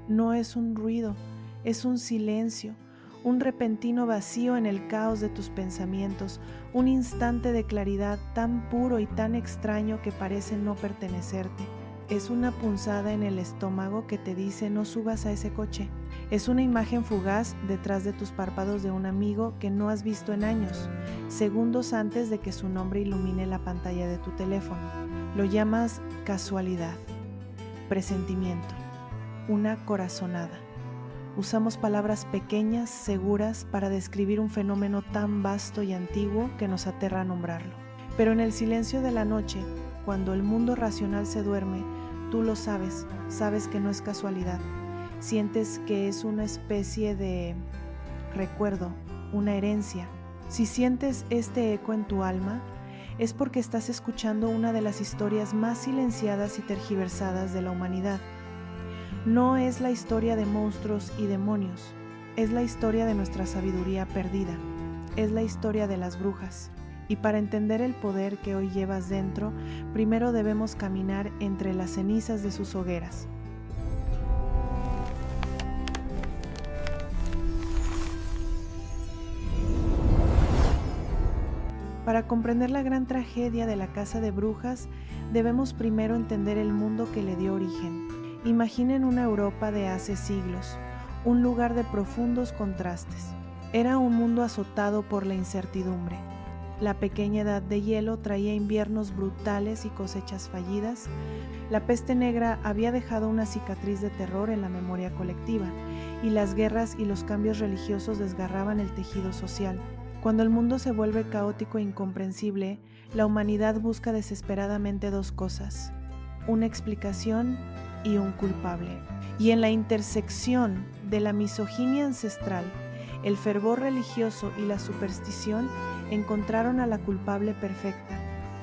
No es un ruido, es un silencio, un repentino vacío en el caos de tus pensamientos, un instante de claridad tan puro y tan extraño que parece no pertenecerte. Es una punzada en el estómago que te dice no subas a ese coche. Es una imagen fugaz detrás de tus párpados de un amigo que no has visto en años, segundos antes de que su nombre ilumine la pantalla de tu teléfono. Lo llamas casualidad, presentimiento, una corazonada. Usamos palabras pequeñas, seguras, para describir un fenómeno tan vasto y antiguo que nos aterra nombrarlo. Pero en el silencio de la noche, cuando el mundo racional se duerme, tú lo sabes, sabes que no es casualidad. Sientes que es una especie de recuerdo, una herencia. Si sientes este eco en tu alma, es porque estás escuchando una de las historias más silenciadas y tergiversadas de la humanidad. No es la historia de monstruos y demonios, es la historia de nuestra sabiduría perdida, es la historia de las brujas. Y para entender el poder que hoy llevas dentro, primero debemos caminar entre las cenizas de sus hogueras. Para comprender la gran tragedia de la casa de brujas, debemos primero entender el mundo que le dio origen. Imaginen una Europa de hace siglos, un lugar de profundos contrastes. Era un mundo azotado por la incertidumbre. La pequeña edad de hielo traía inviernos brutales y cosechas fallidas. La peste negra había dejado una cicatriz de terror en la memoria colectiva, y las guerras y los cambios religiosos desgarraban el tejido social. Cuando el mundo se vuelve caótico e incomprensible, la humanidad busca desesperadamente dos cosas: una explicación y un culpable. Y en la intersección de la misoginia ancestral, el fervor religioso y la superstición encontraron a la culpable perfecta,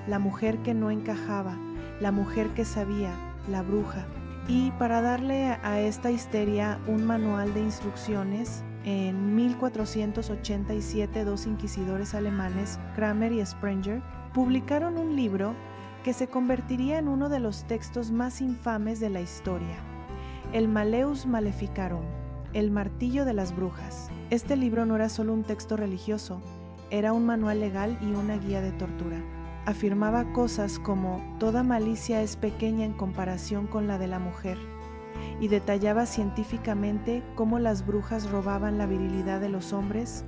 la mujer que no encajaba, la mujer que sabía, la bruja. Y para darle a esta histeria un manual de instrucciones, en 1487 dos inquisidores alemanes, Kramer y Sprenger, publicaron un libro que se convertiría en uno de los textos más infames de la historia, el Malleus Maleficarum, el martillo de las brujas. Este libro no era solo un texto religioso, era un manual legal y una guía de tortura. Afirmaba cosas como toda malicia es pequeña en comparación con la de la mujer, y detallaba científicamente cómo las brujas robaban la virilidad de los hombres,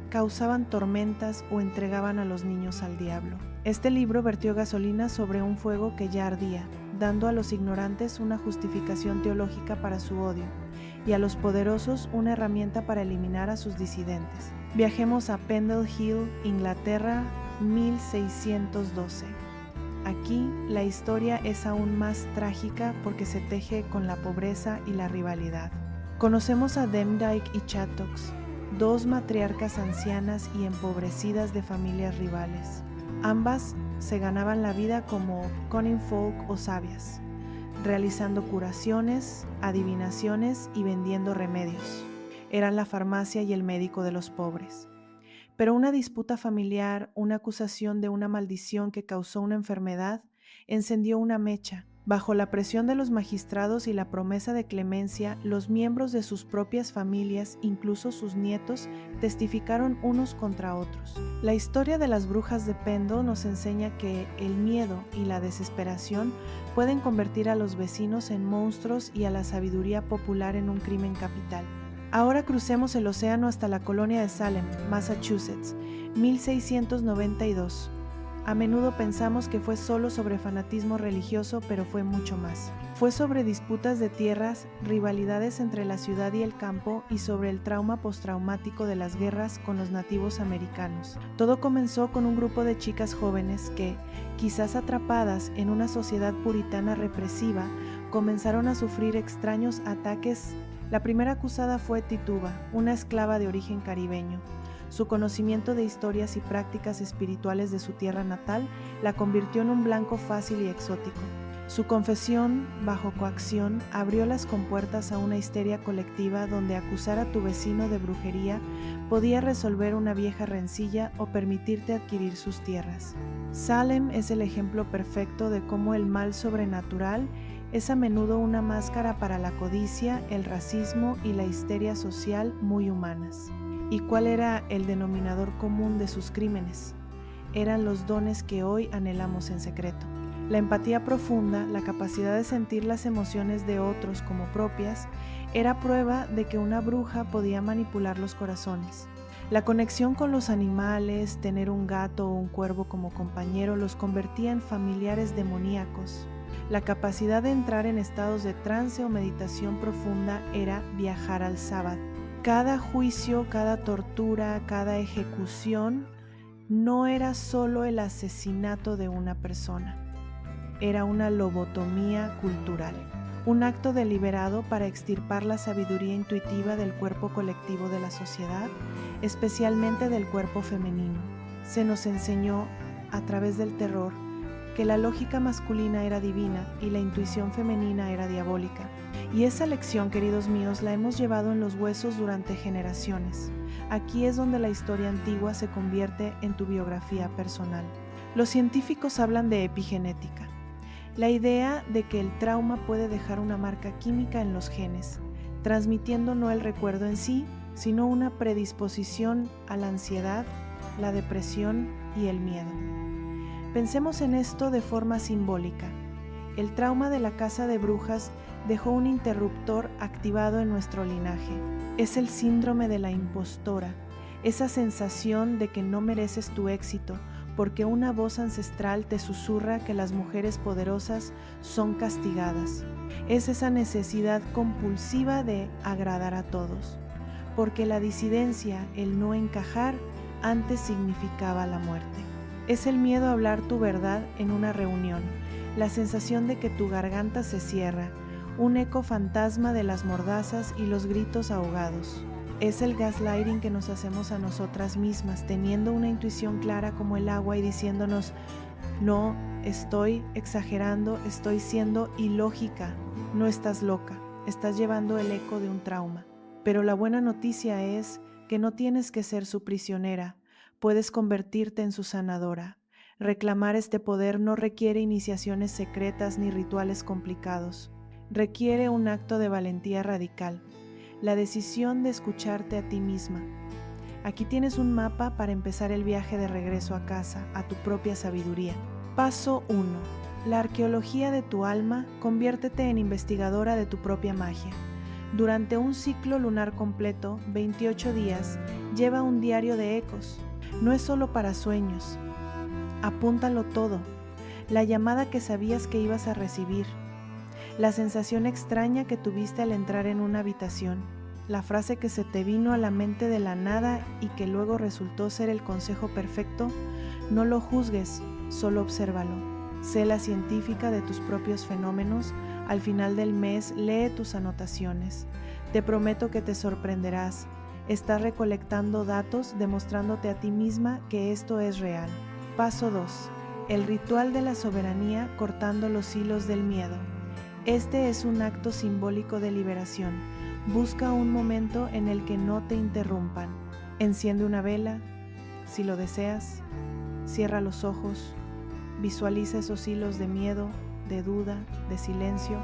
causaban tormentas o entregaban a los niños al diablo. Este libro vertió gasolina sobre un fuego que ya ardía, dando a los ignorantes una justificación teológica para su odio y a los poderosos una herramienta para eliminar a sus disidentes. Viajemos a Pendle Hill, Inglaterra, 1612. Aquí la historia es aún más trágica porque se teje con la pobreza y la rivalidad. Conocemos a Demdike y Chattox, dos matriarcas ancianas y empobrecidas de familias rivales. Ambas se ganaban la vida como cunning folk o sabias, realizando curaciones, adivinaciones y vendiendo remedios. Eran la farmacia y el médico de los pobres. Pero una disputa familiar, una acusación de una maldición que causó una enfermedad, encendió una mecha. Bajo la presión de los magistrados y la promesa de clemencia, los miembros de sus propias familias, incluso sus nietos, testificaron unos contra otros. La historia de las brujas de Pendle nos enseña que el miedo y la desesperación pueden convertir a los vecinos en monstruos y a la sabiduría popular en un crimen capital. Ahora crucemos el océano hasta la colonia de Salem, Massachusetts, 1692. A menudo pensamos que fue solo sobre fanatismo religioso, pero fue mucho más. Fue sobre disputas de tierras, rivalidades entre la ciudad y el campo y sobre el trauma postraumático de las guerras con los nativos americanos. Todo comenzó con un grupo de chicas jóvenes que, quizás atrapadas en una sociedad puritana represiva, comenzaron a sufrir extraños ataques. La primera acusada fue Tituba, una esclava de origen caribeño. Su conocimiento de historias y prácticas espirituales de su tierra natal la convirtió en un blanco fácil y exótico. Su confesión, bajo coacción, abrió las compuertas a una histeria colectiva donde acusar a tu vecino de brujería podía resolver una vieja rencilla o permitirte adquirir sus tierras. Salem es el ejemplo perfecto de cómo el mal sobrenatural es a menudo una máscara para la codicia, el racismo y la histeria social muy humanas. ¿Y cuál era el denominador común de sus crímenes? Eran los dones que hoy anhelamos en secreto. La empatía profunda, la capacidad de sentir las emociones de otros como propias, era prueba de que una bruja podía manipular los corazones. La conexión con los animales, tener un gato o un cuervo como compañero los convertía en familiares demoníacos. La capacidad de entrar en estados de trance o meditación profunda era viajar al sábado. Cada juicio, cada tortura, cada ejecución no era solo el asesinato de una persona. Era una lobotomía cultural, un acto deliberado para extirpar la sabiduría intuitiva del cuerpo colectivo de la sociedad, especialmente del cuerpo femenino. Se nos enseñó, a través del terror, que la lógica masculina era divina y la intuición femenina era diabólica. Y esa lección, queridos míos, la hemos llevado en los huesos durante generaciones. Aquí es donde la historia antigua se convierte en tu biografía personal. Los científicos hablan de epigenética. La idea de que el trauma puede dejar una marca química en los genes, transmitiendo no el recuerdo en sí, sino una predisposición a la ansiedad, la depresión y el miedo. Pensemos en esto de forma simbólica. El trauma de la casa de brujas dejó un interruptor activado en nuestro linaje. Es el síndrome de la impostora, esa sensación de que no mereces tu éxito, porque una voz ancestral te susurra que las mujeres poderosas son castigadas. Es esa necesidad compulsiva de agradar a todos, porque la disidencia, el no encajar, antes significaba la muerte. Es el miedo a hablar tu verdad en una reunión, la sensación de que tu garganta se cierra, un eco fantasma de las mordazas y los gritos ahogados. Es el gaslighting que nos hacemos a nosotras mismas, teniendo una intuición clara como el agua y diciéndonos, no, estoy exagerando, estoy siendo ilógica, no estás loca, estás llevando el eco de un trauma. Pero la buena noticia es que no tienes que ser su prisionera, puedes convertirte en su sanadora. Reclamar este poder no requiere iniciaciones secretas ni rituales complicados, requiere un acto de valentía radical. La decisión de escucharte a ti misma. Aquí tienes un mapa para empezar el viaje de regreso a casa, a tu propia sabiduría. Paso 1. La arqueología de tu alma, conviértete en investigadora de tu propia magia. Durante un ciclo lunar completo, 28 días, lleva un diario de ecos. No es solo para sueños. Apúntalo todo. La llamada que sabías que ibas a recibir. La sensación extraña que tuviste al entrar en una habitación, la frase que se te vino a la mente de la nada y que luego resultó ser el consejo perfecto, no lo juzgues, solo obsérvalo. Sé la científica de tus propios fenómenos, al final del mes lee tus anotaciones. Te prometo que te sorprenderás, estás recolectando datos demostrándote a ti misma que esto es real. Paso 2. El ritual de la soberanía cortando los hilos del miedo. Este es un acto simbólico de liberación. Busca un momento en el que no te interrumpan. Enciende una vela, si lo deseas. Cierra los ojos. Visualiza esos hilos de miedo, de duda, de silencio,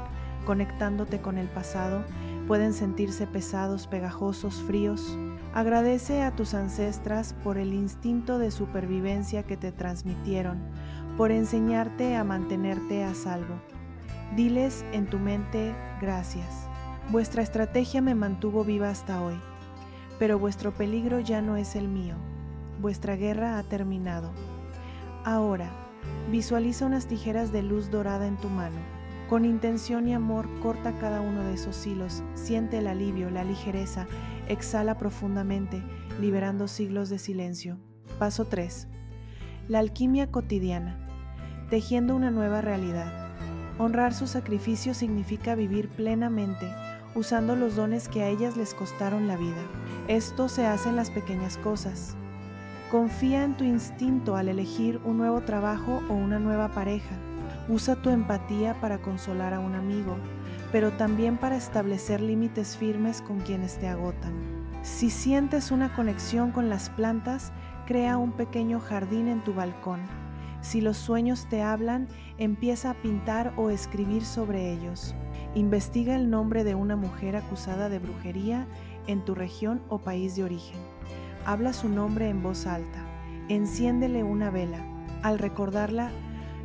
conectándote con el pasado. Pueden sentirse pesados, pegajosos, fríos. Agradece a tus ancestras por el instinto de supervivencia que te transmitieron, por enseñarte a mantenerte a salvo. Diles en tu mente, gracias. Vuestra estrategia me mantuvo viva hasta hoy, pero vuestro peligro ya no es el mío. Vuestra guerra ha terminado. Ahora, visualiza unas tijeras de luz dorada en tu mano. Con intención y amor, corta cada uno de esos hilos. Siente el alivio, la ligereza. Exhala profundamente, liberando siglos de silencio. Paso 3. La alquimia cotidiana. Tejiendo una nueva realidad. Honrar su sacrificio significa vivir plenamente, usando los dones que a ellas les costaron la vida. Esto se hace en las pequeñas cosas. Confía en tu instinto al elegir un nuevo trabajo o una nueva pareja. Usa tu empatía para consolar a un amigo, pero también para establecer límites firmes con quienes te agotan. Si sientes una conexión con las plantas, crea un pequeño jardín en tu balcón. Si los sueños te hablan, empieza a pintar o escribir sobre ellos. Investiga el nombre de una mujer acusada de brujería en tu región o país de origen. Habla su nombre en voz alta. Enciéndele una vela. Al recordarla,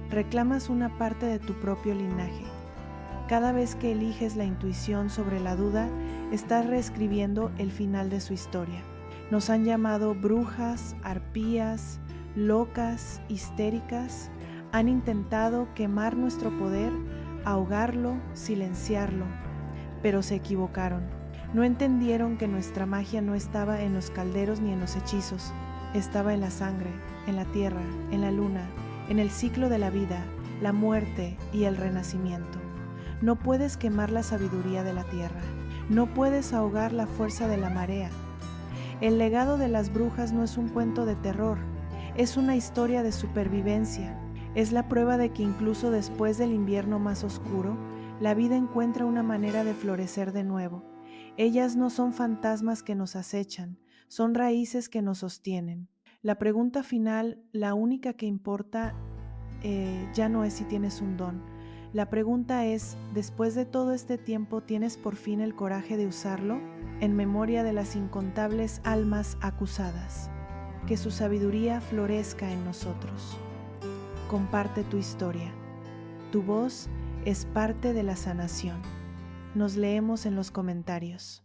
reclamas una parte de tu propio linaje. Cada vez que eliges la intuición sobre la duda, estás reescribiendo el final de su historia. Nos han llamado brujas, arpías, locas, histéricas. Han intentado quemar nuestro poder, ahogarlo, silenciarlo, pero se equivocaron. No entendieron que nuestra magia no estaba en los calderos ni en los hechizos. Estaba en la sangre, en la tierra, en la luna, en el ciclo de la vida, la muerte y el renacimiento. No puedes quemar la sabiduría de la tierra. No puedes ahogar la fuerza de la marea. El legado de las brujas no es un cuento de terror, es una historia de supervivencia. Es la prueba de que incluso después del invierno más oscuro, la vida encuentra una manera de florecer de nuevo. Ellas no son fantasmas que nos acechan, son raíces que nos sostienen. La pregunta final, la única que importa, ya no es si tienes un don. La pregunta es, después de todo este tiempo, ¿tienes por fin el coraje de usarlo? En memoria de las incontables almas acusadas. Que su sabiduría florezca en nosotros. Comparte tu historia. Tu voz es parte de la sanación. Nos leemos en los comentarios.